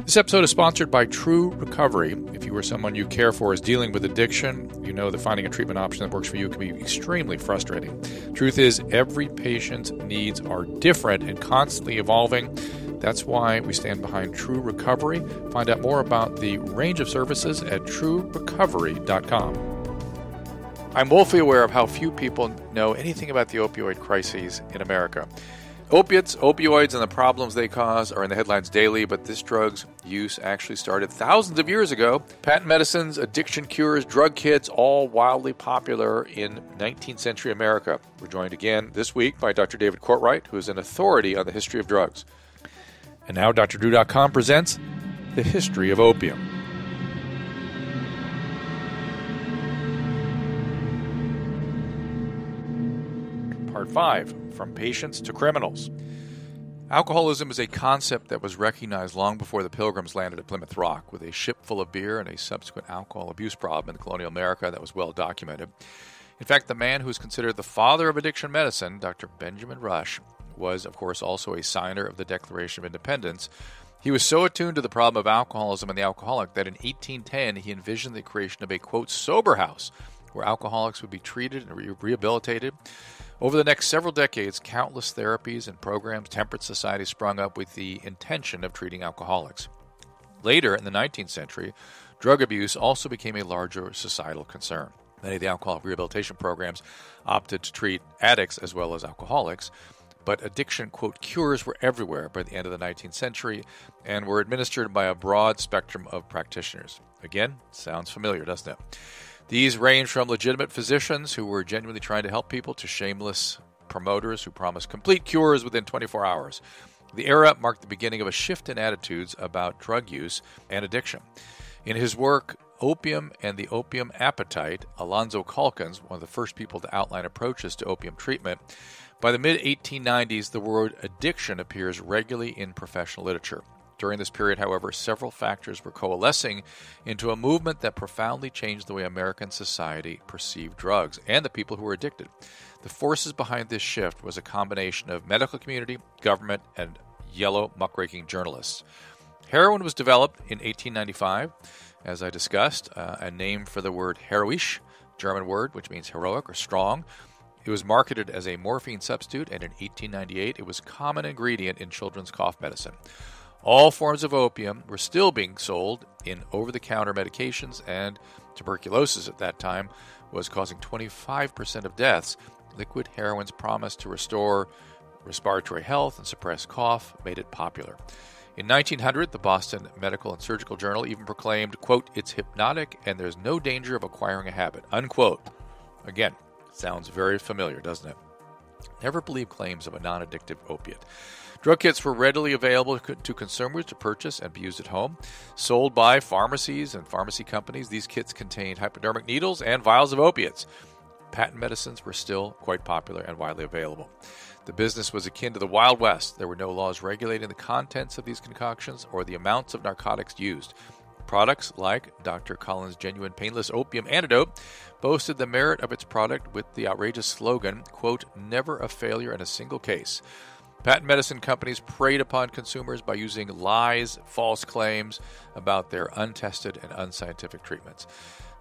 This episode is sponsored by True Recovery. If you or someone you care for is dealing with addiction, you know that finding a treatment option that works for you can be extremely frustrating. Truth is, every patient's needs are different and constantly evolving. That's why we stand behind True Recovery. Find out more about the range of services at truerecovery.com. I'm woefully aware of how few people know anything about the opioid crises in America. Opiates, opioids, and the problems they cause are in the headlines daily, but this drug's use actually started thousands of years ago. Patent medicines, addiction cures, drug kits, all wildly popular in 19th century America. We're joined again this week by Dr. David Courtwright, who is an authority on the history of drugs. And now DrDrew.com presents The History of Opium. Part 5. From Patients to Criminals. Alcoholism is a concept that was recognized long before the Pilgrims landed at Plymouth Rock, with a ship full of beer and a subsequent alcohol abuse problem in colonial America that was well documented. In fact, the man who is considered the father of addiction medicine, Dr. Benjamin Rush, was, of course, also a signer of the Declaration of Independence. He was so attuned to the problem of alcoholism and the alcoholic that in 1810 he envisioned the creation of a, quote, sober house, where alcoholics would be treated and rehabilitated. Over the next several decades, countless therapies and programs, temperance societies sprung up with the intention of treating alcoholics. Later, in the 19th century, drug abuse also became a larger societal concern. Many of the alcohol rehabilitation programs opted to treat addicts as well as alcoholics, but addiction, quote, cures were everywhere by the end of the 19th century and were administered by a broad spectrum of practitioners. Again, sounds familiar, doesn't it? These range from legitimate physicians who were genuinely trying to help people to shameless promoters who promised complete cures within 24 hours. The era marked the beginning of a shift in attitudes about drug use and addiction. In his work, Opium and the Opium Appetite, Alonzo Calkins, one of the first people to outline approaches to opium treatment, by the mid-1890s, the word addiction appears regularly in professional literature. During this period, however, several factors were coalescing into a movement that profoundly changed the way American society perceived drugs and the people who were addicted. The forces behind this shift was a combination of medical community, government, and yellow muckraking journalists. Heroin was developed in 1895, as I discussed, a name for the word heroisch, German word which means heroic or strong. It was marketed as a morphine substitute, and in 1898 it was a common ingredient in children's cough medicine. All forms of opium were still being sold in over-the-counter medications, and tuberculosis at that time was causing 25% of deaths. Liquid heroin's promise to restore respiratory health and suppress cough made it popular. In 1900, the Boston Medical and Surgical Journal even proclaimed, quote, it's hypnotic and there's no danger of acquiring a habit, unquote. Again, sounds very familiar, doesn't it? Never believe claims of a non-addictive opiate. Drug kits were readily available to consumers to purchase and be used at home. Sold by pharmacies and pharmacy companies, these kits contained hypodermic needles and vials of opiates. Patent medicines were still quite popular and widely available. The business was akin to the Wild West. There were no laws regulating the contents of these concoctions or the amounts of narcotics used. Products like Dr. Collins' genuine painless opium antidote boasted the merit of its product with the outrageous slogan, quote, never a failure in a single case. Patent medicine companies preyed upon consumers by using lies, false claims about their untested and unscientific treatments.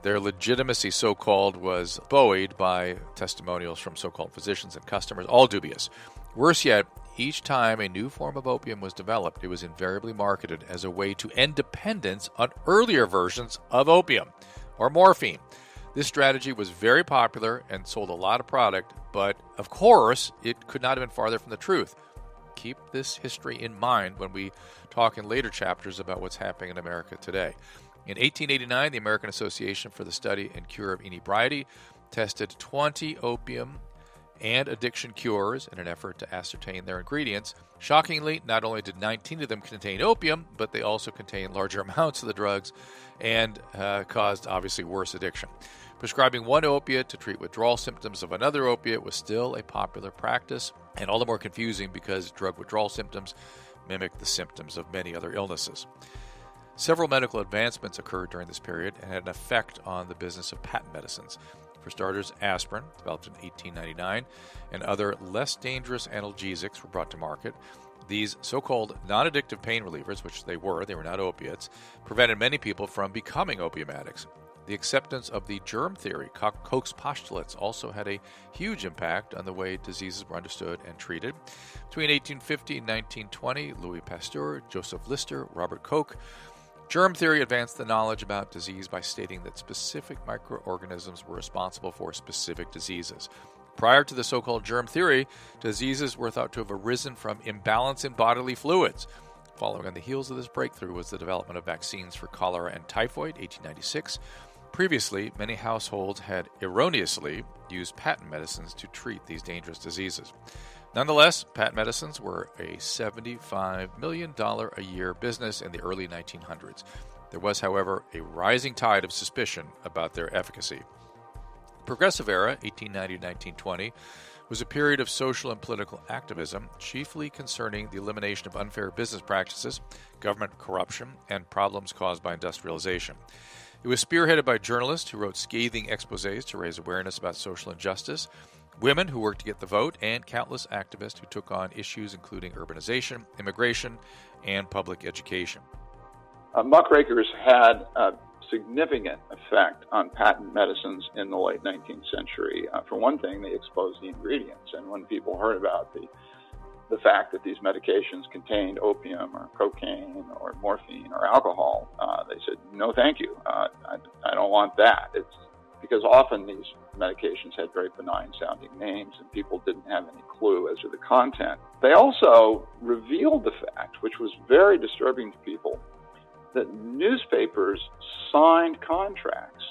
Their legitimacy, so-called, was buoyed by testimonials from so-called physicians and customers, all dubious. Worse yet, each time a new form of opium was developed, it was invariably marketed as a way to end dependence on earlier versions of opium or morphine. This strategy was very popular and sold a lot of product, but of course, it could not have been farther from the truth. Keep this history in mind when we talk in later chapters about what's happening in America today. In 1889, the American Association for the Study and Cure of Inebriety tested 20 opium and addiction cures in an effort to ascertain their ingredients. Shockingly, not only did 19 of them contain opium, but they also contained larger amounts of the drugs and caused, obviously, worse addiction. Prescribing one opiate to treat withdrawal symptoms of another opiate was still a popular practice, and all the more confusing because drug withdrawal symptoms mimic the symptoms of many other illnesses. Several medical advancements occurred during this period and had an effect on the business of patent medicines. For starters, aspirin, developed in 1899, and other less dangerous analgesics were brought to market. These so-called non-addictive pain relievers, which they were not opiates, prevented many people from becoming opium addicts. The acceptance of the germ theory, Koch's postulates, also had a huge impact on the way diseases were understood and treated. Between 1850 and 1920, Louis Pasteur, Joseph Lister, Robert Koch, germ theory advanced the knowledge about disease by stating that specific microorganisms were responsible for specific diseases. Prior to the so-called germ theory, diseases were thought to have arisen from imbalance in bodily fluids. Following on the heels of this breakthrough was the development of vaccines for cholera and typhoid, 1896. Previously, many households had erroneously used patent medicines to treat these dangerous diseases. Nonetheless, patent medicines were a $75 million a year business in the early 1900s. There was, however, a rising tide of suspicion about their efficacy. The Progressive Era, 1890 to 1920, was a period of social and political activism, chiefly concerning the elimination of unfair business practices, government corruption, and problems caused by industrialization. It was spearheaded by journalists who wrote scathing exposés to raise awareness about social injustice, women who worked to get the vote, and countless activists who took on issues including urbanization, immigration, and public education. Muckrakers had a significant effect on patent medicines in the late 19th century. For one thing, they exposed the ingredients, and when people heard about the fact that these medications contained opium or cocaine or morphine or alcohol, they said, no thank you, I don't want that. It's because often these medications had very benign sounding names and people didn't have any clue as to the content. They also revealed the fact, which was very disturbing to people, that newspapers signed contracts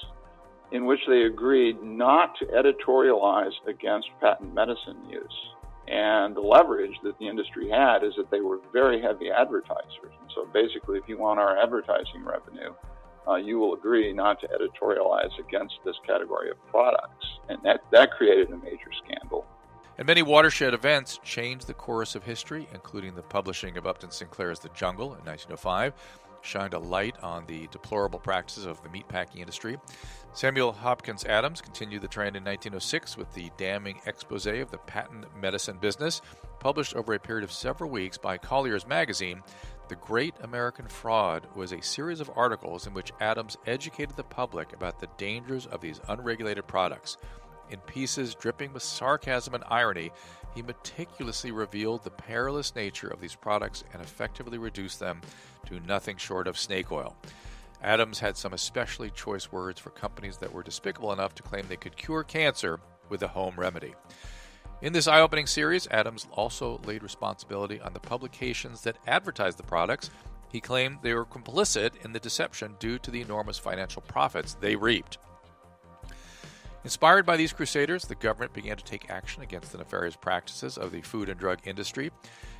in which they agreed not to editorialize against patent medicine use. And the leverage that the industry had is that they were very heavy advertisers. And so basically, if you want our advertising revenue, you will agree not to editorialize against this category of products. And that created a major scandal. And many watershed events changed the course of history, including the publishing of Upton Sinclair's The Jungle in 1905, shined a light on the deplorable practices of the meatpacking industry. Samuel Hopkins Adams continued the trend in 1906 with the damning expose of the patent medicine business, published over a period of several weeks by Collier's magazine. The Great American Fraud was a series of articles in which Adams educated the public about the dangers of these unregulated products. In pieces dripping with sarcasm and irony, he meticulously revealed the perilous nature of these products and effectively reduced them to nothing short of snake oil. Adams had some especially choice words for companies that were despicable enough to claim they could cure cancer with a home remedy. In this eye-opening series, Adams also laid responsibility on the publications that advertised the products. He claimed they were complicit in the deception due to the enormous financial profits they reaped. Inspired by these crusaders, the government began to take action against the nefarious practices of the food and drug industry.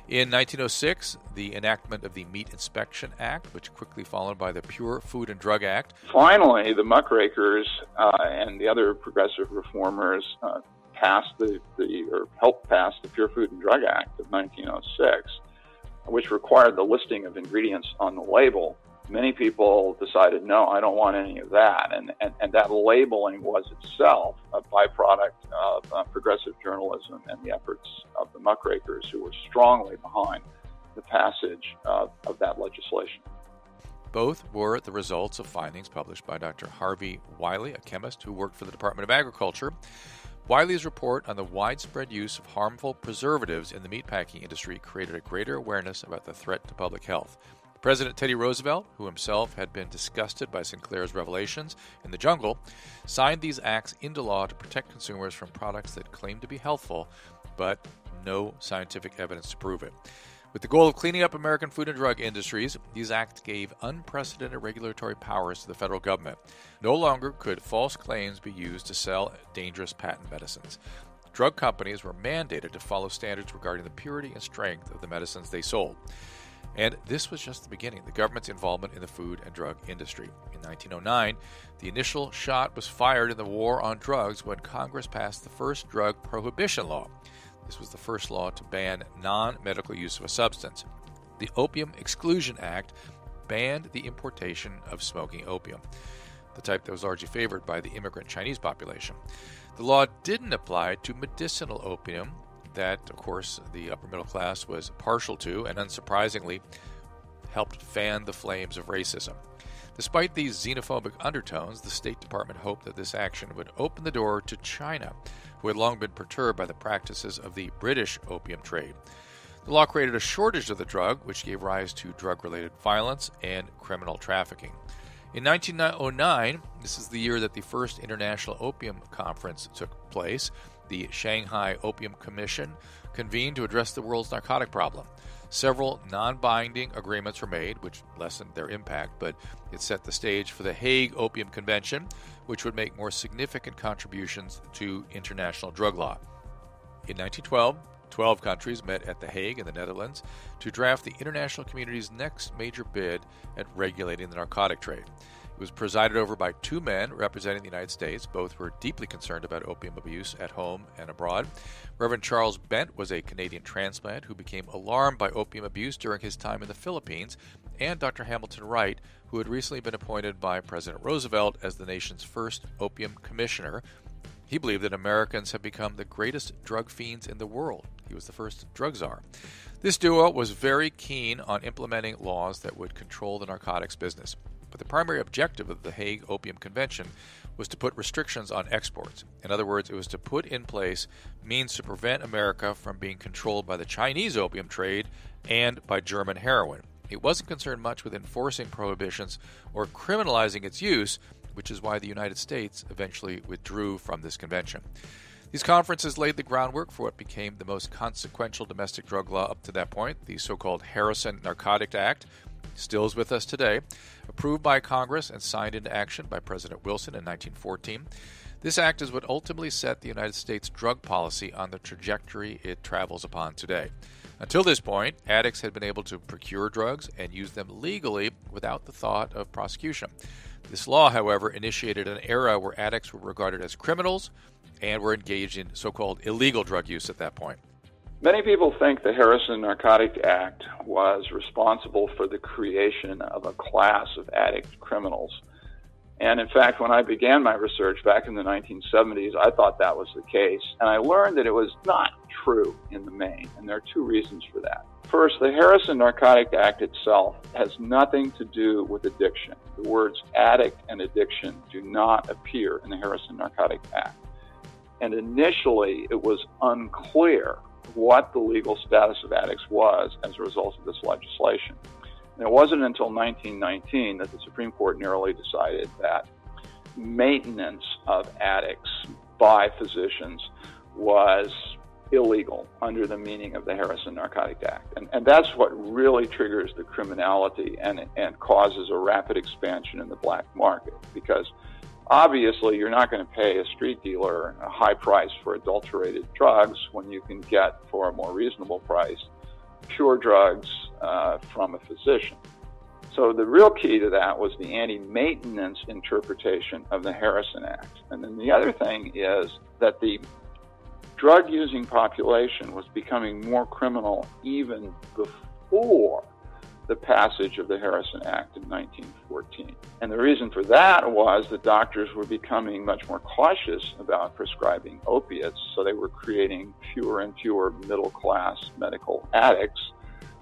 In 1906, the enactment of the Meat Inspection Act, which quickly followed by the Pure Food and Drug Act. Finally, the Muckrakers and the other progressive reformers helped pass the Pure Food and Drug Act of 1906, which required the listing of ingredients on the label. Many people decided, no, I don't want any of that. And that labeling was itself a byproduct of progressive journalism and the efforts of the Muckrakers, who were strongly behind the passage of that legislation. Both were the results of findings published by Dr. Harvey Wiley, a chemist who worked for the Department of Agriculture. Wiley's report on the widespread use of harmful preservatives in the meatpacking industry created a greater awareness about the threat to public health. President Teddy Roosevelt, who himself had been disgusted by Sinclair's revelations in The Jungle, signed these acts into law to protect consumers from products that claimed to be healthful, but no scientific evidence to prove it. With the goal of cleaning up American food and drug industries, these acts gave unprecedented regulatory powers to the federal government. No longer could false claims be used to sell dangerous patent medicines. Drug companies were mandated to follow standards regarding the purity and strength of the medicines they sold. And this was just the beginning, the government's involvement in the food and drug industry. In 1909, the initial shot was fired in the war on drugs when Congress passed the first drug prohibition law. This was the first law to ban non-medical use of a substance. The Opium Exclusion Act banned the importation of smoking opium, the type that was largely favored by the immigrant Chinese population. The law didn't apply to medicinal opium, that, of course, the upper middle class was partial to, and unsurprisingly, helped fan the flames of racism. Despite these xenophobic undertones, the State Department hoped that this action would open the door to China, who had long been perturbed by the practices of the British opium trade. The law created a shortage of the drug, which gave rise to drug-related violence and criminal trafficking. In 1909, this is the year that the first International Opium Conference took place. The Shanghai Opium Commission convened to address the world's narcotic problem. Several non-binding agreements were made, which lessened their impact, but it set the stage for the Hague Opium Convention, which would make more significant contributions to international drug law. In 1912, 12 countries met at The Hague in the Netherlands to draft the international community's next major bid at regulating the narcotic trade. It was presided over by two men representing the United States. Both were deeply concerned about opium abuse at home and abroad. Reverend Charles Bent was a Canadian transplant who became alarmed by opium abuse during his time in the Philippines, and Dr. Hamilton Wright, who had recently been appointed by President Roosevelt as the nation's first opium commissioner. He believed that Americans have become the greatest drug fiends in the world. He was the first drug czar. This duo was very keen on implementing laws that would control the narcotics business. But the primary objective of the Hague Opium Convention was to put restrictions on exports. In other words, it was to put in place means to prevent America from being controlled by the Chinese opium trade and by German heroin. It wasn't concerned much with enforcing prohibitions or criminalizing its use, which is why the United States eventually withdrew from this convention. These conferences laid the groundwork for what became the most consequential domestic drug law up to that point, the so-called Harrison Narcotics Act. Still is with us today, approved by Congress and signed into action by President Wilson in 1914. This act is what ultimately set the United States drug policy on the trajectory it travels upon today. Until this point, addicts had been able to procure drugs and use them legally without the thought of prosecution. This law, however, initiated an era where addicts were regarded as criminals and were engaged in so-called illegal drug use at that point. Many people think the Harrison Narcotics Act was responsible for the creation of a class of addict criminals. And in fact, when I began my research back in the 1970s, I thought that was the case. And I learned that it was not true in the main. And there are two reasons for that. First, the Harrison Narcotics Act itself has nothing to do with addiction. The words addict and addiction do not appear in the Harrison Narcotics Act. And initially, it was unclear what the legal status of addicts was as a result of this legislation. And it wasn't until 1919 that the Supreme Court narrowly decided that maintenance of addicts by physicians was illegal under the meaning of the Harrison Narcotics Act. And that's what really triggers the criminality and causes a rapid expansion in the black market, because obviously you're not going to pay a street dealer a high price for adulterated drugs when you can get for a more reasonable price pure drugs from a physician. So the real key to that was the anti-maintenance interpretation of the Harrison Act. And then the other thing is that the drug-using population was becoming more criminal even before the passage of the Harrison Act in 1914. And the reason for that was that doctors were becoming much more cautious about prescribing opiates, so they were creating fewer and fewer middle-class medical addicts,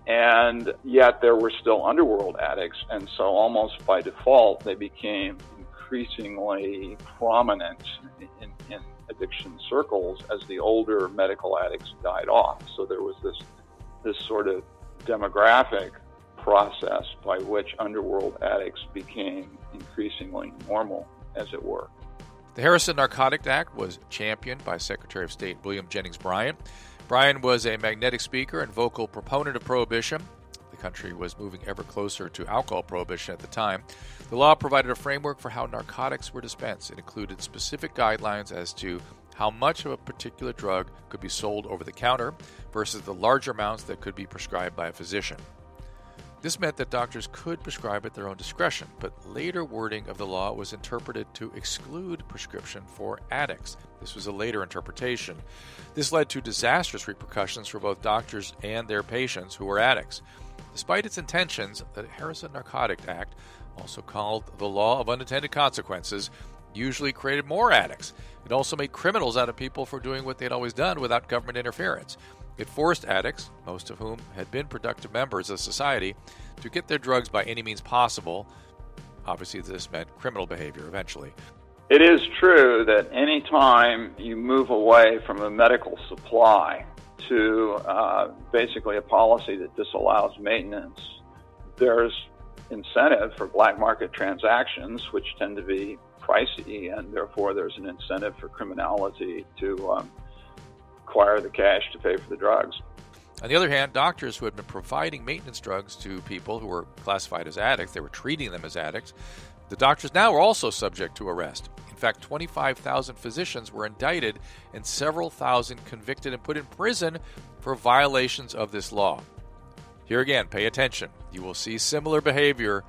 and yet there were still underworld addicts, and so almost by default they became increasingly prominent in addiction circles as the older medical addicts died off. So there was this sort of demographic process by which underworld addicts became increasingly normal, as it were. The Harrison Narcotics Act was championed by Secretary of State William Jennings Bryan. Bryan was a magnetic speaker and vocal proponent of prohibition. The country was moving ever closer to alcohol prohibition at the time. The law provided a framework for how narcotics were dispensed. It included specific guidelines as to how much of a particular drug could be sold over the counter versus the larger amounts that could be prescribed by a physician. This meant that doctors could prescribe at their own discretion, but later wording of the law was interpreted to exclude prescription for addicts. This was a later interpretation. This led to disastrous repercussions for both doctors and their patients who were addicts. Despite its intentions, the Harrison Narcotics Act, also called the Law of Unintended Consequences, usually created more addicts. It also made criminals out of people for doing what they'd always done without government interference. It forced addicts, most of whom had been productive members of society, to get their drugs by any means possible. Obviously, this meant criminal behavior eventually. It is true that any time you move away from a medical supply to basically a policy that disallows maintenance, there's incentive for black market transactions, which tend to be pricey, and therefore there's an incentive for criminality to acquire the cash to pay for the drugs. On the other hand, doctors who had been providing maintenance drugs to people who were classified as addicts, they were treating them as addicts, the doctors now were also subject to arrest. In fact, 25,000 physicians were indicted and several thousand convicted and put in prison for violations of this law. Here again, pay attention. You will see similar behavior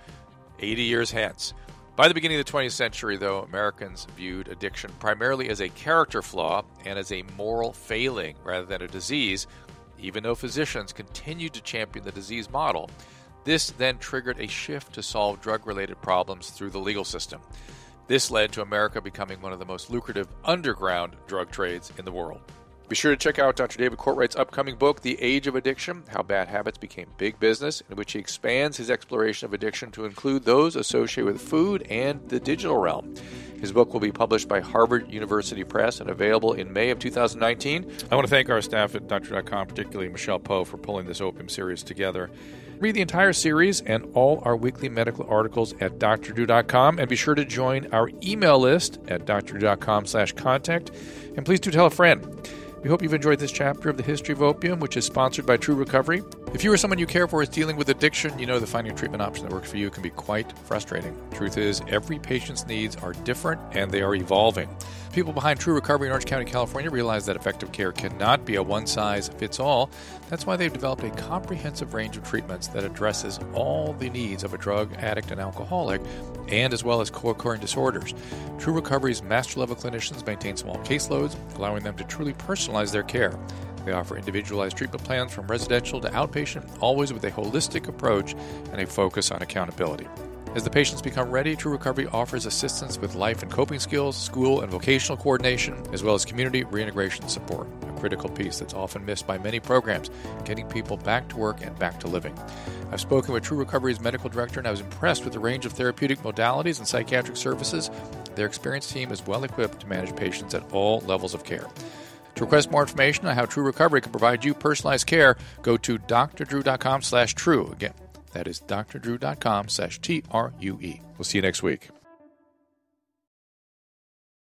80 years hence. By the beginning of the 20th century, though, Americans viewed addiction primarily as a character flaw and as a moral failing rather than a disease, even though physicians continued to champion the disease model. This then triggered a shift to solve drug-related problems through the legal system. This led to America becoming one of the most lucrative underground drug trades in the world. Be sure to check out Dr. David Courtwright's upcoming book, The Age of Addiction, How Bad Habits Became Big Business, in which he expands his exploration of addiction to include those associated with food and the digital realm. His book will be published by Harvard University Press and available in May of 2019. I want to thank our staff at Doctor.com, particularly Michelle Poe, for pulling this Opium series together. Read the entire series and all our weekly medical articles at drdrew.com, and be sure to join our email list at drdrew.com/contact. And please do tell a friend. We hope you've enjoyed this chapter of the history of opium, which is sponsored by True Recovery. If you or someone you care for is dealing with addiction, you know that finding a treatment option that works for you can be quite frustrating. Truth is, every patient's needs are different and they are evolving. People behind True Recovery in Orange County, California realize that effective care cannot be a one-size-fits-all. That's why they've developed a comprehensive range of treatments that addresses all the needs of a drug addict and alcoholic, and as well as co-occurring disorders. True Recovery's master-level clinicians maintain small caseloads, allowing them to truly personalize their care. They offer individualized treatment plans from residential to outpatient, always with a holistic approach and a focus on accountability. As the patients become ready, True Recovery offers assistance with life and coping skills, school and vocational coordination, as well as community reintegration support, a critical piece that's often missed by many programs, getting people back to work and back to living. I've spoken with True Recovery's medical director, and I was impressed with the range of therapeutic modalities and psychiatric services. Their experienced team is well equipped to manage patients at all levels of care. To request more information on how True Recovery can provide you personalized care, go to drdrew.com/true. Again, that is drdrew.com/TRUE. We'll see you next week.